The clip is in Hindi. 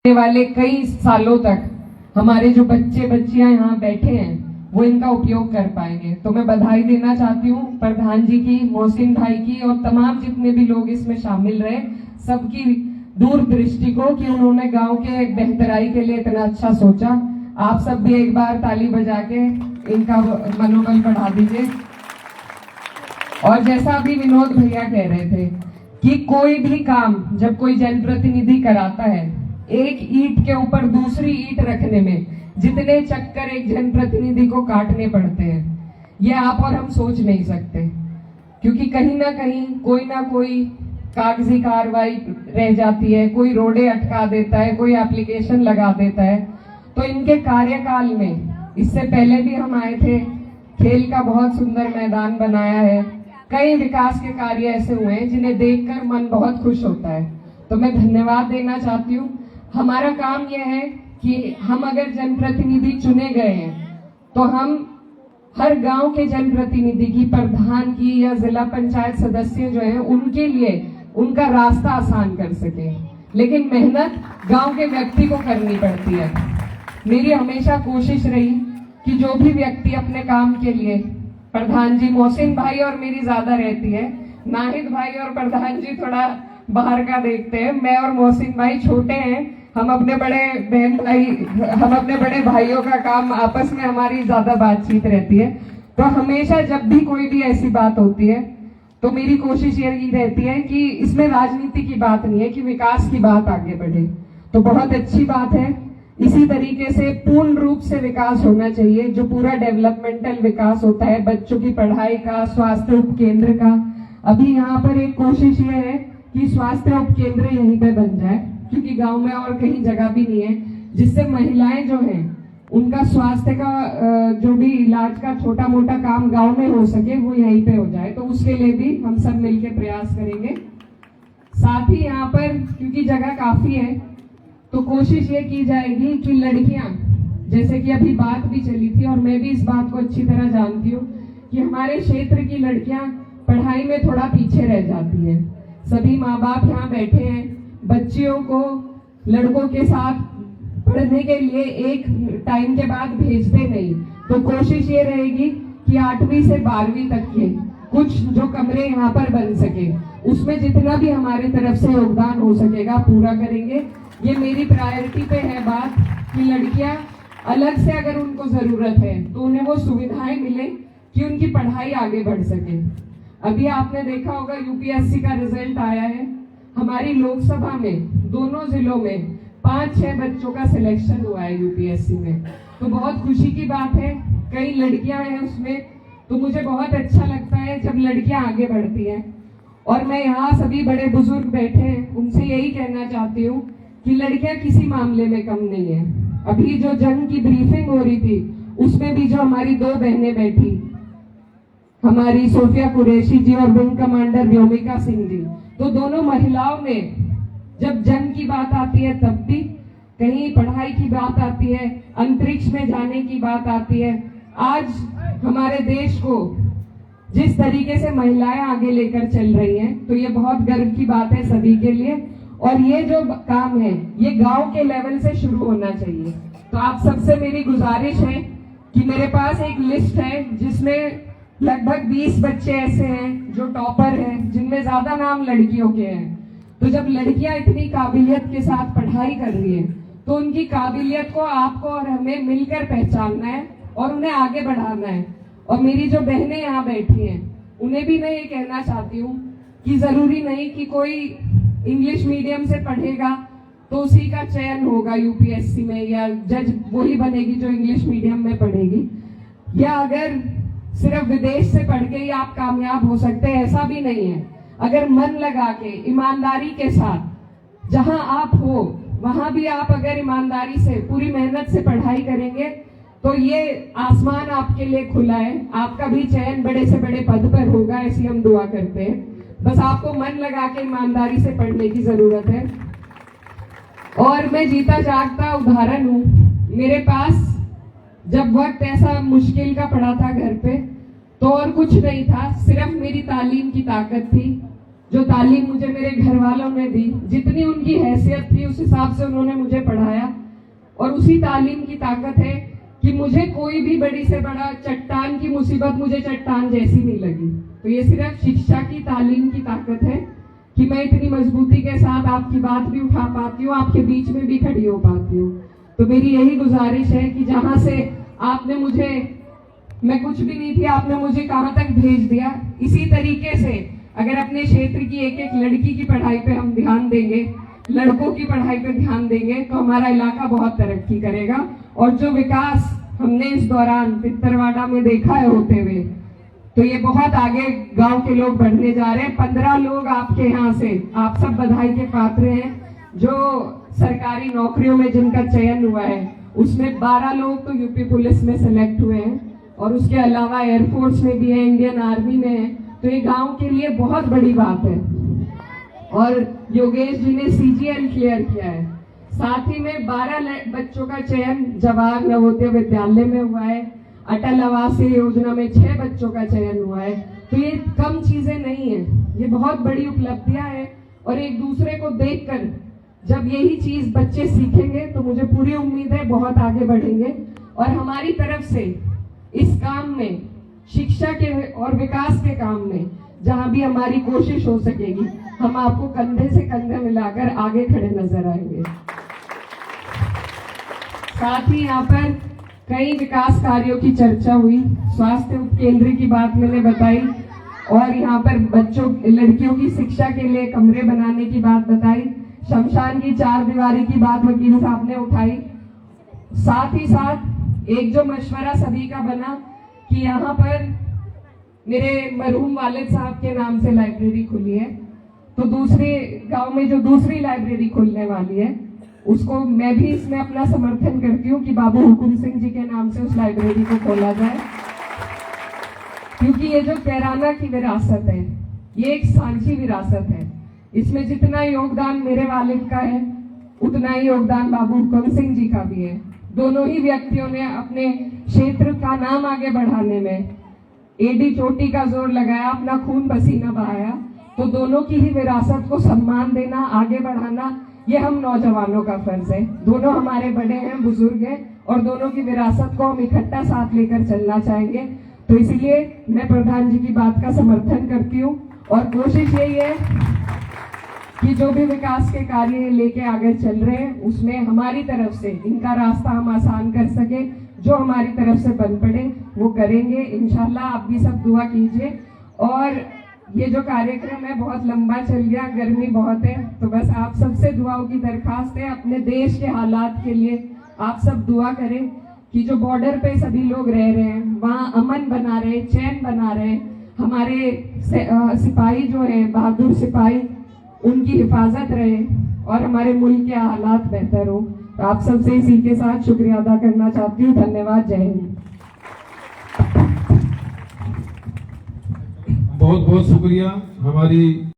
आने वाले कई सालों तक हमारे जो बच्चे बच्चियां यहाँ बैठे हैं वो इनका उपयोग कर पाएंगे। तो मैं बधाई देना चाहती हूँ प्रधान जी की, मोहसिन भाई की और तमाम जितने भी लोग इसमें शामिल रहे, सबकी दूरदृष्टि को कि उन्होंने गांव के बेहतराई के लिए इतना अच्छा सोचा। आप सब भी एक बार ताली बजा के इनका मनोबल बढ़ा दीजिए। और जैसा अभी विनोद भैया कह रहे थे कि कोई भी काम जब कोई जनप्रतिनिधि कराता है, एक ईंट के ऊपर दूसरी ईंट रखने में जितने चक्कर एक जनप्रतिनिधि को काटने पड़ते हैं, ये आप और हम सोच नहीं सकते। क्योंकि कहीं ना कहीं कोई ना कोई कागजी कार्रवाई रह जाती है, कोई रोडे अटका देता है, कोई एप्लीकेशन लगा देता है। तो इनके कार्यकाल में, इससे पहले भी हम आए थे, खेल का बहुत सुंदर मैदान बनाया है, कई विकास के कार्य ऐसे हुए हैं जिन्हें देखकर मन बहुत खुश होता है। तो मैं धन्यवाद देना चाहती हूँ। हमारा काम यह है कि हम अगर जनप्रतिनिधि चुने गए हैं तो हम हर गांव के जनप्रतिनिधि की, प्रधान की या जिला पंचायत सदस्य जो हैं उनके लिए उनका रास्ता आसान कर सके। लेकिन मेहनत गांव के व्यक्ति को करनी पड़ती है। मेरी हमेशा कोशिश रही कि जो भी व्यक्ति अपने काम के लिए, प्रधान जी मोहसिन भाई और मेरी ज्यादा रहती है, नाहिद भाई और प्रधान जी थोड़ा बाहर का देखते हैं, मैं और मोहसिन भाई छोटे हैं, हम अपने बड़े भाइयों का काम आपस में हमारी ज्यादा बातचीत रहती है। तो हमेशा जब भी कोई भी ऐसी बात होती है तो मेरी कोशिश यही रहती है कि इसमें राजनीति की बात नहीं है, कि विकास की बात आगे बढ़े। तो बहुत अच्छी बात है, इसी तरीके से पूर्ण रूप से विकास होना चाहिए, जो पूरा डेवलपमेंटल विकास होता है, बच्चों की पढ़ाई का, स्वास्थ्य उपकेंद्र का। अभी यहाँ पर एक कोशिश ये है कि स्वास्थ्य उपकेंद्र यहीं पे बन जाए, क्योंकि गांव में और कहीं जगह भी नहीं है, जिससे महिलाएं जो हैं उनका स्वास्थ्य का जो भी इलाज का छोटा मोटा काम गांव में हो सके वो यहीं पे हो जाए। तो उसके लिए भी हम सब मिलकर प्रयास करेंगे। साथ ही यहाँ पर क्योंकि जगह काफी है तो कोशिश ये की जाएगी कि लड़कियां, जैसे कि अभी बात भी चली थी और मैं भी इस बात को अच्छी तरह जानती हूँ कि हमारे क्षेत्र की लड़कियां पढ़ाई में थोड़ा पीछे रह जाती हैं। सभी माँ बाप यहाँ बैठे हैं, बच्चियों को लड़कों के साथ पढ़ने के लिए एक टाइम के बाद भेजते नहीं। तो कोशिश ये रहेगी कि 8वीं से 12वीं तक के कुछ जो कमरे यहाँ पर बन सके, उसमें जितना भी हमारी तरफ से योगदान हो सकेगा पूरा करेंगे। ये मेरी प्रायोरिटी पे है बात कि लड़कियां अलग से अगर उनको जरूरत है तो उन्हें वो सुविधाएं मिले कि उनकी पढ़ाई आगे बढ़ सके। अभी आपने देखा होगा यूपीएससी का रिजल्ट आया है, हमारी लोकसभा में दोनों जिलों में 5-6 बच्चों का सिलेक्शन हुआ है यूपीएससी में। तो बहुत खुशी की बात है, कई लड़कियां हैं उसमें। तो मुझे बहुत अच्छा लगता है जब लड़कियां आगे बढ़ती हैं। और मैं यहाँ सभी बड़े बुजुर्ग बैठे हैं, उनसे यही कहना चाहती हूँ कि लड़कियां किसी मामले में कम नहीं है। अभी जो जंग की ब्रीफिंग हो रही थी उसमें भी जो हमारी 2 बहनें बैठी, हमारी सोफिया कुरैशी जी और विंग कमांडर व्योमिका सिंह जी, तो दोनों महिलाओं ने जब जंग की बात आती है तब भी, कहीं पढ़ाई की बात आती है, अंतरिक्ष में जाने की बात आती है, आज हमारे देश को जिस तरीके से महिलाएं आगे लेकर चल रही हैं, तो ये बहुत गर्व की बात है सभी के लिए। और ये जो काम है ये गांव के लेवल से शुरू होना चाहिए। तो आप सबसे मेरी गुजारिश है कि मेरे पास एक लिस्ट है जिसमें लगभग 20 बच्चे ऐसे हैं जो टॉपर हैं, जिनमें ज्यादा नाम लड़कियों के हैं। तो जब लड़कियां इतनी काबिलियत के साथ पढ़ाई कर रही है तो उनकी काबिलियत को आपको और हमें मिलकर पहचानना है और उन्हें आगे बढ़ाना है। और मेरी जो बहनें यहाँ बैठी हैं उन्हें भी मैं ये कहना चाहती हूँ कि जरूरी नहीं कि कोई इंग्लिश मीडियम से पढ़ेगा तो उसी का चयन होगा यूपीएससी में, या जज वही बनेगी जो इंग्लिश मीडियम में पढ़ेगी, या अगर सिर्फ विदेश से पढ़ के ही आप कामयाब हो सकते हैं, ऐसा भी नहीं है। अगर मन लगा के, ईमानदारी के साथ जहां आप हो वहां भी आप अगर ईमानदारी से, पूरी मेहनत से पढ़ाई करेंगे तो ये आसमान आपके लिए खुला है, आपका भी चयन बड़े से बड़े पद पर होगा, ऐसी हम दुआ करते हैं। बस आपको मन लगा के ईमानदारी से पढ़ने की जरूरत है। और मैं जीता जागता उदाहरण हूँ, मेरे पास जब वक्त ऐसा मुश्किल का पड़ा था घर पे, तो और कुछ नहीं था, सिर्फ मेरी तालीम की ताकत थी। जो तालीम मुझे मेरे घर वालों ने दी, जितनी उनकी हैसियत थी उस हिसाब से उन्होंने मुझे पढ़ाया। और उसी तालीम की ताकत है कि मुझे कोई भी बड़ी से बड़ा चट्टान की मुसीबत मुझे चट्टान जैसी नहीं लगी। तो ये सिर्फ शिक्षा की तालीम की ताकत है कि मैं इतनी मजबूती के साथ आपकी बात भी उठा पाती हूँ, आपके बीच में भी खड़ी हो पाती हूँ। तो मेरी यही गुजारिश है कि जहां से आपने मुझे, मैं कुछ भी नहीं थी, आपने मुझे कहां तक भेज दिया, इसी तरीके से अगर अपने क्षेत्र की एक एक लड़की की पढ़ाई पे हम ध्यान देंगे, लड़कों की पढ़ाई पे ध्यान देंगे, तो हमारा इलाका बहुत तरक्की करेगा। और जो विकास हमने इस दौरान पित्तरवाड़ा में देखा है होते हुए, तो ये बहुत आगे गांव के लोग बढ़ने जा रहे हैं। 15 लोग आपके यहाँ से, आप सब बधाई के पात्र हैं। जो सरकारी नौकरियों में जिनका चयन हुआ है उसमें 12 लोग तो यूपी पुलिस में सेलेक्ट हुए हैं और उसके अलावा एयरफोर्स में भी है, इंडियन आर्मी में है। तो ये गांव के लिए बहुत बड़ी बात है। और योगेश जी ने सीजीएल क्लियर किया है। साथ ही में 12 बच्चों का चयन जवाहर नवोदय विद्यालय में हुआ है। अटल आवास योजना में 6 बच्चों का चयन हुआ है। तो ये कम चीजें नहीं है, ये बहुत बड़ी उपलब्धियां हैं। और एक दूसरे को देखकर जब यही चीज बच्चे सीखेंगे तो मुझे पूरी उम्मीद है बहुत आगे बढ़ेंगे। और हमारी तरफ से इस काम में, शिक्षा के और विकास के काम में जहां भी हमारी कोशिश हो सकेगी, हम आपको कंधे से कंधे मिलाकर आगे खड़े नजर आएंगे। साथ ही यहाँ पर कई विकास कार्यों की चर्चा हुई, स्वास्थ्य उपकेंद्र की बात मैंने बताई, और यहाँ पर बच्चों, लड़कियों की शिक्षा के लिए कमरे बनाने की बात बताई, शमशान की 4 दीवारी की बात वकील साहब ने उठाई। साथ ही साथ एक जो मशवरा सभी का बना कि यहाँ पर मेरे मरहूम वालिद साहब के नाम से लाइब्रेरी खुली है, तो दूसरे गांव में जो दूसरी लाइब्रेरी खुलने वाली है उसको मैं भी इसमें अपना समर्थन करती हूँ कि बाबू हुकुम सिंह जी के नाम से उस लाइब्रेरी को खोला जाए। क्योंकि ये जो कैराना की विरासत है, ये एक सांझी विरासत है। इसमें जितना योगदान मेरे वालिद का है उतना ही योगदान बाबू हुकुम सिंह जी का भी है। दोनों ही व्यक्तियों ने अपने क्षेत्र का नाम आगे बढ़ाने में एडी चोटी का जोर लगाया, अपना खून पसीना बहाया। तो दोनों की ही विरासत को सम्मान देना, आगे बढ़ाना, ये हम नौजवानों का फर्ज है। दोनों हमारे बड़े हैं, बुजुर्ग हैं, और दोनों की विरासत को हम इकट्ठा साथ लेकर चलना चाहेंगे। तो इसीलिए मैं प्रधान जी की बात का समर्थन करती हूँ और कोशिश यही है कि जो भी विकास के कार्य लेके आगे चल रहे हैं उसमें हमारी तरफ से इनका रास्ता हम आसान कर सके। जो हमारी तरफ से बन पड़े वो करेंगे इंशाल्लाह। आप भी सब दुआ कीजिए। और ये जो कार्यक्रम है बहुत लंबा चल गया, गर्मी बहुत है, तो बस आप सबसे दुआओं की दरखास्त है। अपने देश के हालात के लिए आप सब दुआ करें कि जो बॉर्डर पे सभी लोग रह रहे हैं वहाँ अमन बना रहे, चैन बना रहे। हमारे सिपाही जो है, बहादुर सिपाही, उनकी हिफाजत रहे और हमारे मुल्क के हालात बेहतर हो। तो आप सबसे इसी के साथ शुक्रिया अदा करना चाहती हूँ। धन्यवाद। जय हिंद। बहुत बहुत शुक्रिया हमारी